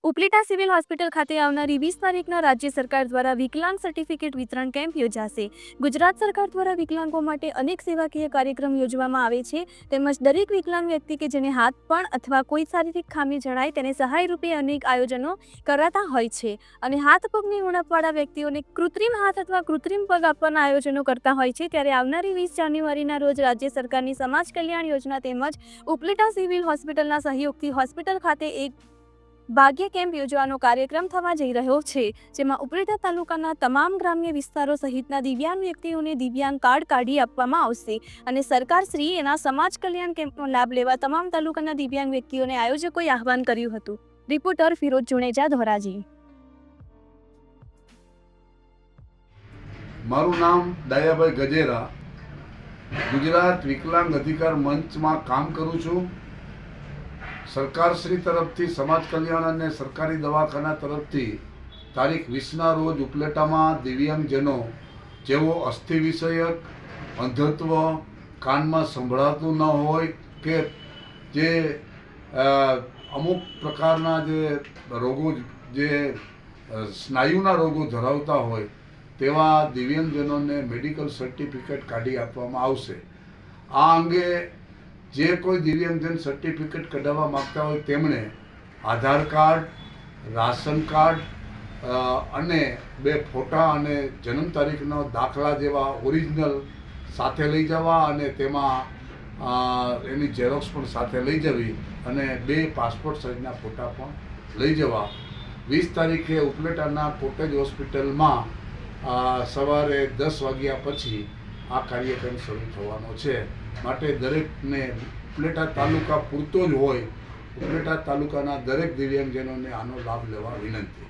Upleta civil hospital ખાતે આવનારી 20 તારીખના રાજ્ય સરકાર દ્વારા વિકલાંગ સર્ટિફિકેટ વિતરણ કેમ્પ યોજાશે। ગુજરાત સરકાર દ્વારા વિકલાંગો માટે અનેક સેવાકીય કાર્યક્રમ યોજવામાં આવે છે, તેમજ દરેક વિકલાંગ વ્યક્તિ કે જેને હાથ પણ અથવા કોઈ શારીરિક ખામી જણાય તેને સહાય રૂપે અનેક આયોજનો કરાતા હોય છે અને હાથ પગની ઉણપવાળા વ્યક્તિઓને કૃત્રિમ હાથ અથવા કૃત્રિમ પગ આપવાના આયોજનો કરતા હોય છે। ત્યારે આવનારી 20 જાન્યુઆરીના રોજ રાજ્ય સરકારની સમાજ કલ્યાણ યોજના તેમજ ઉપલેટા સિવિલ હોસ્પિટલના સહયોગથી હોસ્પિટલ ખાતે એક ભાગ્ય કેમ્પ યોજવાનો કાર્યક્રમ થવા જઈ રહ્યો છે, જેમાં ઉપલેટા તાલુકાના તમામ ગ્રામ્ય વિસ્તારો સહિતના દિવ્યાંગ વ્યક્તિઓને દિવ્યાંગ કાર્ડ કાઢી આપવામાં આવશે અને સરકાર શ્રી એના સમાજ કલ્યાણ કેમ્પનો લાભ લેવા તમામ તાલુકાના દિવ્યાંગ વ્યક્તિઓને આયોજકોએ આહવાન કર્યું હતું। રિપોર્ટર ફિરોજ જુનેજા, ધોરાજી। મારું નામ દયાભાઈ ગજેરા, ગુજરાત વિકલાંગ અધિકાર મંચમાં કામ કરું છું। સરકારશ્રી તરફથી સમાજ કલ્યાણ અને સરકારી દવાખાના તરફથી તારીખ 20ના રોજ ઉપલેટામાં દિવ્યાંગજનો જેઓ અસ્થિ વિષયક, અંધત્વ, કાનમાં સંભળાતું ન હોય કે જે અમુક પ્રકારના જે રોગો, જે સ્નાયુના રોગો ધરાવતા હોય તેવા દિવ્યાંગજનોને મેડિકલ સર્ટિફિકેટ કાઢી આપવામાં આવશે। આ અંગે જે કોઈ દિવ્યાંગજન સર્ટિફિકેટ કઢાવવા માગતા હોય તેમણે આધાર કાર્ડ, રાશન કાર્ડ અને 2 ફોટા અને જન્મ તારીખનો દાખલા જેવા ઓરિજિનલ સાથે લઈ જવા અને તેમાં એની ઝેરોક્સ પણ સાથે લઈ જવી અને 2 પાસપોર્ટ સાઇઝના ફોટા પણ લઈ જવા। 20 તારીખે ઉપલેટાના કોટેજ હોસ્પિટલમાં સવારે 10 વાગ્યા પછી આ કાર્યક્રમ શરૂ થવાનો છે, માટે દરેકને ઉપલેટા તાલુકા પૂરતો જ હોય, ઉપલેટા તાલુકાના દરેક દિવ્યાંગજનોને આનો લાભ લેવા વિનંતી।